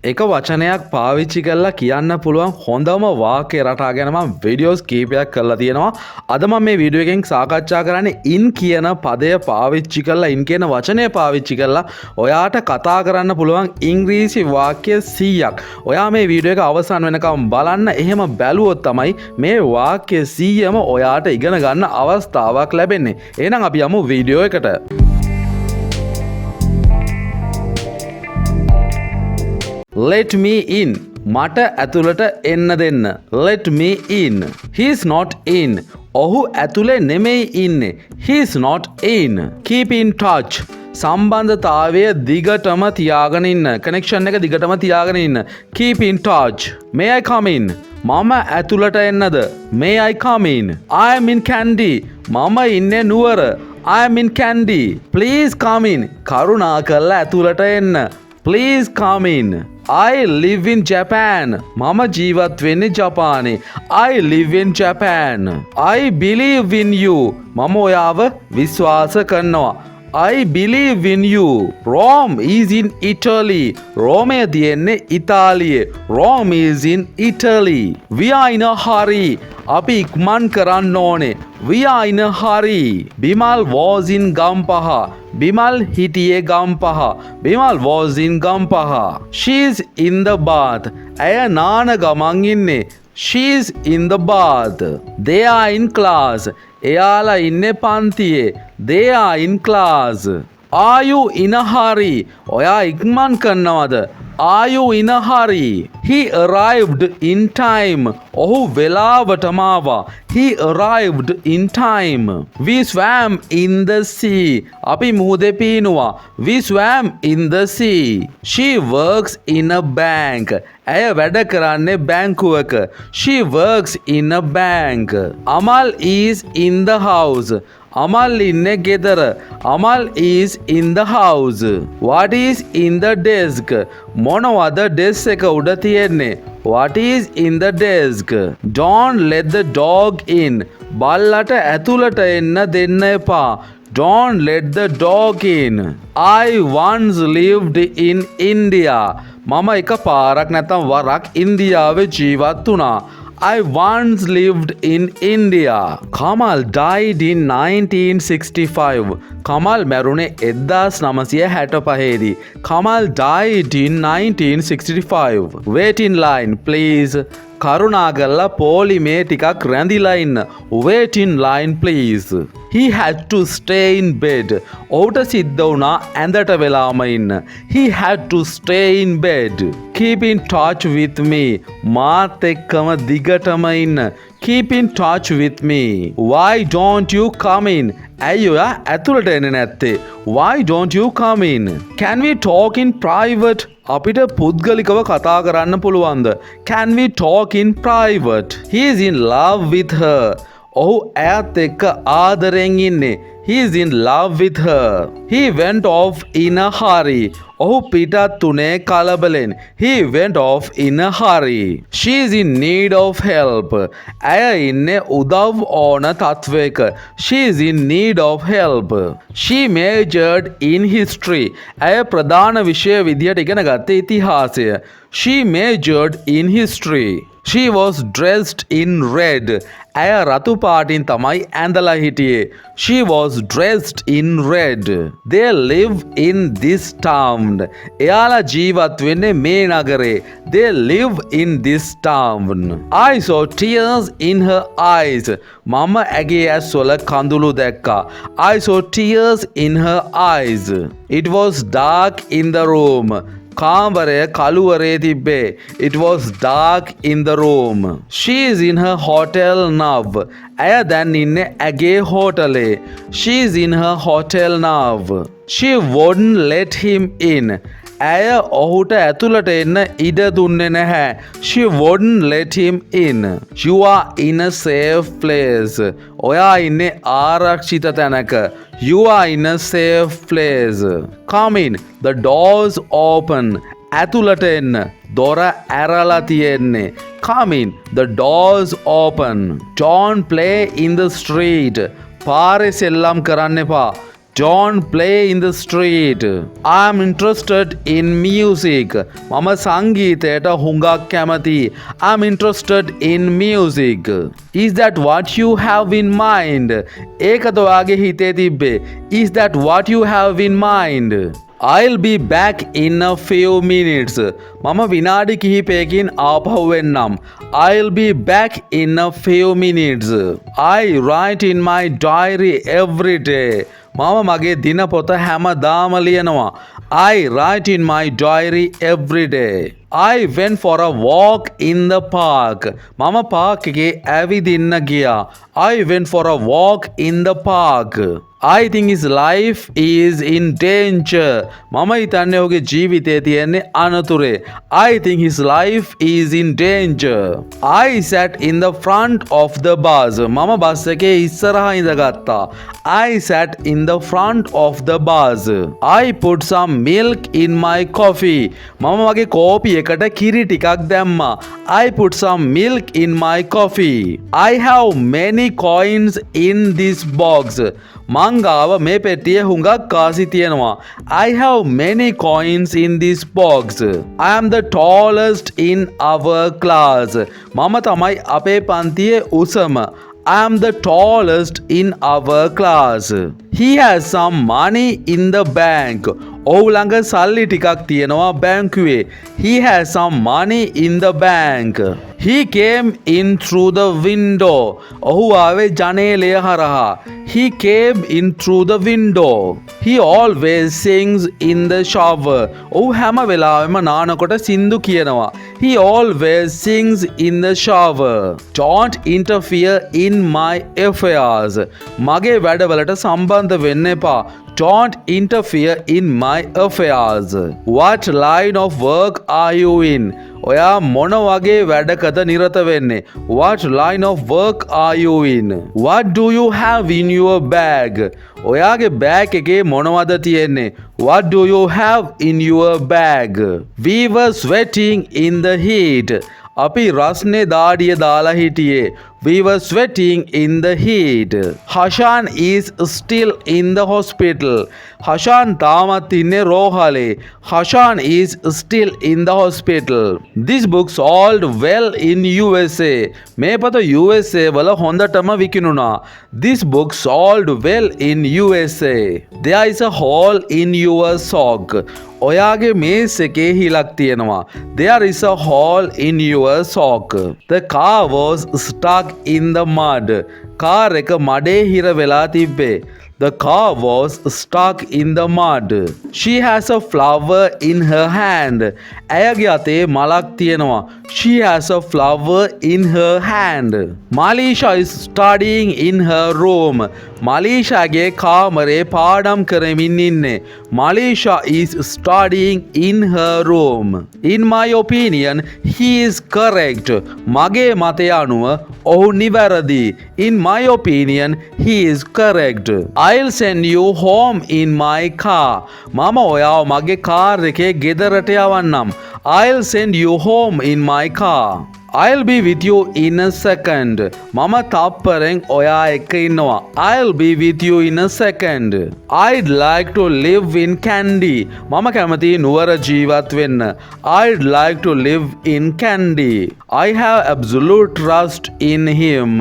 එක වචනයක් පාවිච්චි කරලා කියන්න පුළුවන් හොඳම වාක්‍ය රටා ගැන මම වීඩියෝස් කීපයක් කරලා තියෙනවා. අද මම මේ වීඩියෝ එකෙන් සාකච්ඡා කරන්නේ ඉන් කියන පදය පාවිච්චි කරලා ඉන් කියන වචනය පාවිච්චි කරලා ඔයාට කතා කරන්න පුළුවන් ඉංග්‍රීසි වාක්‍ය 100ක්. ඔයා මේ වීඩියෝ එක අවසන් වෙනකම් බලන්න. එහෙම බැලුවොත් තමයි මේ වාක්‍ය 100ම ඔයාට ඉගෙන ගන්න අවස්ථාවක් ලැබෙන්නේ. එහෙනම් අපි යමු වීඩියෝ එකට. Let me in. මට ඇතුළට එන්න දෙන්න. Let me in. He is not in. ඔහු ඇතුලේ නෙමෙයි ඉන්නේ. He is not in. Keep in touch. සම්බන්ධතාවය දිගටම තියාගෙන ඉන්න. කනෙක්ෂන් එක දිගටම තියාගෙන ඉන්න. Keep in touch. May I come in? මම ඇතුළට එන්නද? May I come in? I am in Kandy. මම ඉන්නේ නුවර. I am in Kandy. Please come in. කරුණාකරලා ඇතුළට එන්න. Please come in. I live in Japan. මම ජීවත් වෙන්නේ ජපානයේ. I live in Japan. I believe in you. මම ඔයාව විශ්වාස කරනවා. I believe in you. Rome is in Italy. රෝමය තියෙන්නේ ඉතාලියේ. Rome is in Italy. We are in a hurry. අපි ඉක්මන් කරන්න ඕනේ. We are in a hurry. Bimal was in Gampaha. Bimal හිටියේ Gampaha. Bimal was in Gampaha. She is in the bath. ඇය නාන ගමන් ඉන්නේ. She is in the bath. They are in class. එයාලා ඉන්නේ පන්තියේ. They are in class. Are you in a hurry? ඔයා ඉක්මන් කරනවද? Are you in a hurry? He arrived in time. ඔහු වෙලාවටම ආවා. He arrived in time. We swam in the sea. අපි මුහුදේ පීනුවා. We swam in the sea. She works in a bank. ඇය වැඩ කරන්නේ බැංකුවක. She works in a bank. Amal is in the house. Amal ඉන්නේ ගෙදර. Amal is in the house. What is in the desk? මොනවද desk එක උඩ තියෙන්නේ? What is in the desk? Don't let the dog in. බල්ලට ඇතුළට එන්න දෙන්න එපා. Don't let the dog in. I once lived in India. මම එක පාරක් නැත්නම් වරක් ඉන්දියාවේ ජීවත් වුණා. I once lived in India. Kamal died in 1965. Kamal මැරුණේ 1965 දී. Kamal died in 1965. Wait in line, please. කරුණාකරලා පොලිමේ ටිකක් රැඳිලා ඉන්න. Wait in line, please. He had to stay in bed. ඔහුට සිද්ධ වුණා ඇඳට වෙලාම ඉන්න. He had to stay in bed. Keep in touch with me. මාත් එක්කම දිගටම ඉන්න. Keep in touch with me. Why don't you come in? ඇයි ඔයා ඇතුළට එන්නේ නැත්තේ? Why don't you come in? Can we talk in private? අපිට පුද්ගලිකව කතා කරන්න පුළුවන්ද? Can we talk in private? He is in love with her. ඔහු ඇයත් එක්ක ආදරෙන් ඉන්නේ. He is in love with her. He went off in a hurry. ඔහු පිටත් උනේ කලබලෙන්. He went off in a hurry. She is in need of help. ඇය ඉන්නේ උදව් ඕන තත්වයක. She is in need of help. She majored in history. ඇය ප්‍රධාන විෂය විදියට ඉගෙන ගත්තේ ඉතිහාසය. She majored in history. She was dressed in red. ඇය රතු පාටින් තමයි ඇඳලා හිටියේ. She was dressed in red. They live in this town. එයාලා ජීවත් වෙන්නේ මේ නගරේ. They live in this town. I saw tears in her eyes. මම ඇගේ ඇස්වල කඳුළු දැක්කා. I saw tears in her eyes. It was dark in the room. කාමරය කළුවරේ තිබ්බේ. It was dark in the room. She is in her hotel now. ඇය දැන් ඉන්නේ ඇගේ හෝටලේ. She is in her hotel now. She wouldn't let him in. ඇය ඔහුට ඇතුළට එන්න ඉඩ දුන්නේ නැහැ. She wouldn't let him in. You are in a safe place. ඔයා ඉන්නේ ආරක්ෂිත තැනක. You are in a safe place. Come in. The door's open. ඇතුළට එන්න. දොර ඇරලා තියෙන්නේ. Come in. The door's open. Don't play in the street. පාරේ සෙල්ලම් කරන්න එපා. Don't play in the street. I'm interested in music. මම සංගීතයට හුඟක් කැමතියි. I'm interested in music. Is that what you have in mind? ඒකද ඔයාගේ හිතේ තිබ්බේ? Is that what you have in mind? I'll be back in a few minutes. මම විනාඩි කිහිපයකින් ආපහු එන්නම්. I'll be back in a few minutes. I write in my diary every day. මම මගේ දිනපොත හැමදාම ලියනවා. I write in my diary every day. I went for a walk in the park. මම Park එකේ ඇවිදින්න ගියා. I went for a walk in the park. I think his life is in danger. මම හිතන්නේ ඔහුගේ ජීවිතේ තියෙන්නේ අනතුරේ. I think his life is in danger. I sat in the front of the bus. මම bus එකේ ඉස්සරහා ඉඳගත්තා. I sat in the front of the bus. I put some milk in my coffee. මම මගේ කෝපි එකට කිරි ටිකක් දැම්මා. I put some milk in my coffee. I have many coins in this box. මං ගාව මේ පෙට්ටියේ හුඟක් කාසි තියෙනවා. I have many coins in this box. I am the tallest in our class. මම තමයි අපේ පන්තියේ උසම. I am the tallest in our class. He has some money in the bank. ඔහු ළඟ සල්ලි ටිකක් තියෙනවා බැංකුවේ. He has some money in the bank. He came in through the window. ඔහු ආවේ ජනේලය හරහා. He came in through the window. He always sings in the shower. ඔහු හැම වෙලාවෙම නානකොට සින්දු කියනවා. He always sings in the shower. Don't interfere in my affairs. මගේ වැඩවලට සම්බන්ධ වෙන්න එපා. Don't interfere in my affairs. What line of work are you in? ඔයා මොන වගේ වැඩකද නිරත වෙන්නේ? What line of work are you in? What do you have in your bag? ඔයාගේ බෑග් එකේ මොනවද තියෙන්නේ? What do you have in your bag? We were sweating in the heat. අපි රස්නේ දාඩිය දාලා හිටියේ. We were sweating in the heat. Hashan is still in the hospital. Hashan තාමත් ඉන්නේ රෝහලේ. Hashan is still in the hospital. This book sold well in USA. මේ පොත USA වල හොඳටම විකිණුණා. This book sold well in USA. There is a hole in your sock. ඔයාගේ මේස් එකේ හිලක් තියෙනවා. There is a hole in your sock. The car was stuck in the mud. Car එක මඩේ හිර වෙලා තිබ්බේ. The car was stuck in the mud. She has a flower in her hand. ඇයගේ අතේ මලක් තියෙනවා. She has a flower in her hand. Malisha is studying in her room. Malishaගේ කාමරේ පාඩම් කරමින් ඉන්නේ. Malisha is studying in her room. In my opinion, he is correct. මගේ මතය අනුව ඔහු නිවැරදි. In my opinion, he is correct. I'll send you home in my car. මම ඔයාව මගේ කාර් එකේ ගෙදරට යවන්නම්. I'll send you home in my car. I'll be with you in a second. මම තප්පරෙන් ඔයා එක්ක ඉන්නවා. I'll be with you in a second. I'd like to live in Kandy. මම කැමති නුවර ජීවත් වෙන්න. I'd like to live in Kandy. I have absolute trust in him.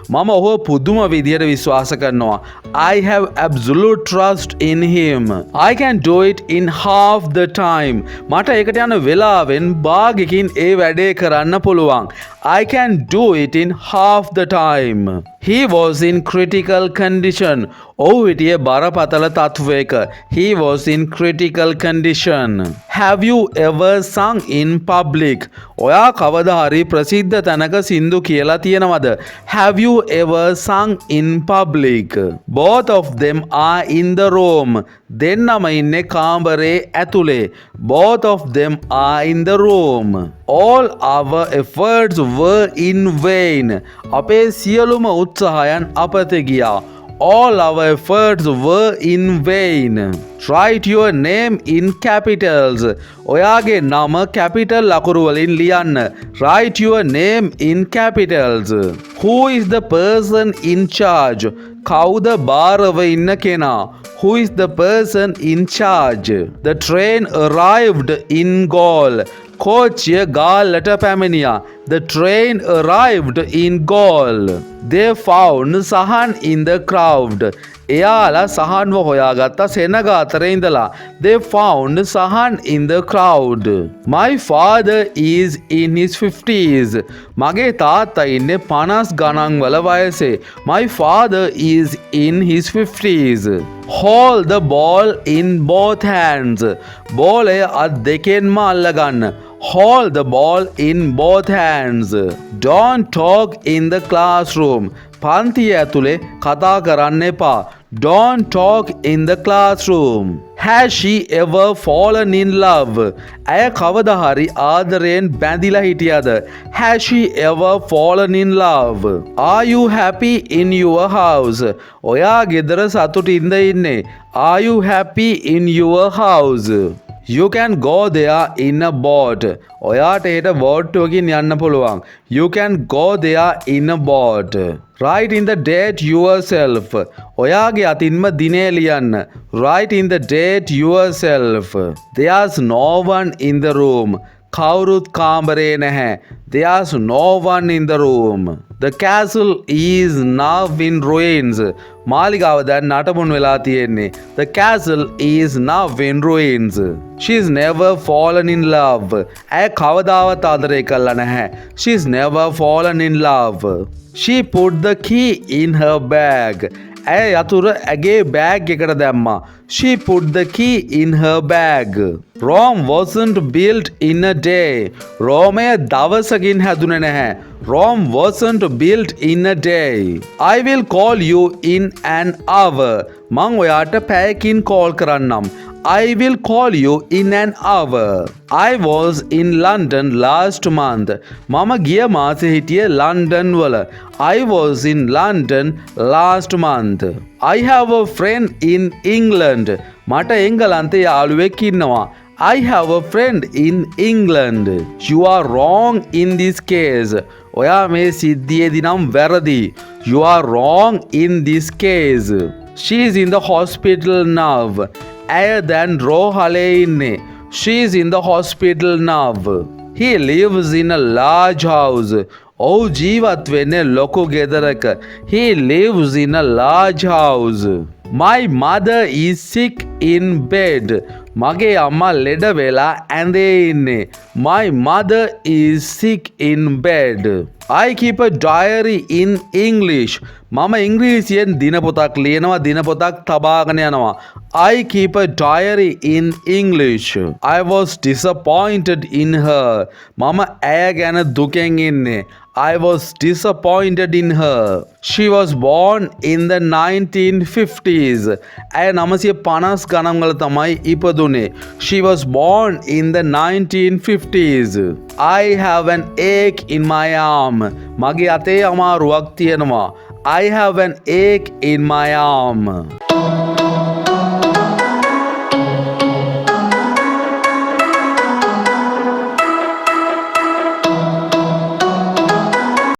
මම ඔහුව පුදුම විදියට විශ්වාස කරනවා. I have absolute trust in him. I can do it in half the time. මට ඒකට යන වෙලාවෙන් භාගයකින් ඒ වැඩේ කරන්න පුළුවන්. I can do it in half the time. He was in critical condition. ඔහු හිටියේ බරපතල තත්වයක. He was in critical condition. Have you ever sung in public? ඔයා කවදා හරි ප්‍රසිද්ධ තැනක සින්දු කියලා තියෙනවද? Have you ever sung in public? Both of them are in the room. දෙන්නම ඉන්නේ කාමරේ ඇතුලේ. Both of them are in the room. All our efforts were in vain. අපේ සියලුම උත්සාහයන් අපත ගියා. All our efforts were in vain. Write your name in capitals. ඔයාගේ නම capital ලකුරු වලින් ලියන්න. Write your name in capitals. Who is the person in charge? කවුද භාරව ඉන්න කෙනා? Who is the person in charge? The train arrived in Gaul. කෝච්චිය ගාල්ලට පැමිණියා. The train arrived in Gaul. They found Sahan in the crowd. එයාලා සහන්ව හොයාගත්තා සෙනග අතරේ ඉඳලා. They found Sahan in the crowd. My father is in his 50s. මගේ තාත්තා ඉන්නේ 50 ගණන් වල වයසේ. My father is in his 50s. Hold the ball in both hands. බෝලය අත් දෙකෙන්ම අල්ලගන්න. Hold the ball in both hands. Don't talk in the classroom. පන්තිය ඇතුලේ කතා කරන්න එපා. Don't talk in the classroom. Has she ever fallen in love? ඇය කවදා හරි ආදරයෙන් බැඳිලා හිටියද? Has she ever fallen in love? Are you happy in your house? ඔයා ගෙදර සතුටින්ද ඉන්නේ? Are you happy in your house? You can go there in a boat. ඔයාට ඒට බෝට් එකකින් යන්න පුළුවන්. You can go there in a boat. Write in the date yourself. ඔයාගේ අතින්ම දිනය ලියන්න. Write in the date yourself. There's no one in the room. කවුරුත් කාමරේ නැහැ. There's no one in the room. The castle is now in ruins. මාලිගාව දැන් නටබුන් වෙලා තියෙන්නේ. The castle is now in ruins. She's never fallen in love. ඇය කවදාවත් ආදරය කළා නැහැ. She's never fallen in love. She put the key in her bag. ඇය යතුර ඇගේ බෑග් එකට දැම්මා. She put the key in her bag. Rome wasn't built in a day. රෝමය දවසකින් හැදුනේ නැහැ. Rome wasn't built in a day. I will call you in an hour. මං ඔයාට පැයකින් call කරන්නම්. I will call you in an hour. I was in London last month. මම ගිය මාසේ හිටියේ London වල. I was in London last month. I have a friend in England. මට එංගලන්තේ යාළුවෙක් ඉන්නවා. I have a friend in England. You are wrong in this case. ඔයා මේ සිද්ධියේදී නම් වැරදි. You are wrong in this case. She is in the hospital now. ඇය දැන් රෝහලේ ඉන්නේ. She is in the hospital now. He lives in a large house. ඔහු ජීවත් වෙන්නේ ලොකු ගෙදරක. He lives in a large house. My mother is sick in bed. මගේ අම්මා ලෙඩ වෙලා ඇඳේ ඉන්නේ. My mother is sick in bed. I keep a diary in English. මම ඉංග්‍රීසියෙන් දිනපොතක් ලියනවා දිනපොතක් තබාගෙන යනවා. I keep a diary in English. I was disappointed in her. මම ඇය ගැන දුකෙන් ඉන්නේ. I was disappointed in her. She was born in the 1950s. ඇය 950 ගණන් වල තමයි ඉපදුනේ. She was born in the 1950s. I have an ache in my arm. මගේ අතේ අමාරුවක් තියෙනවා. I have an ache in my arm.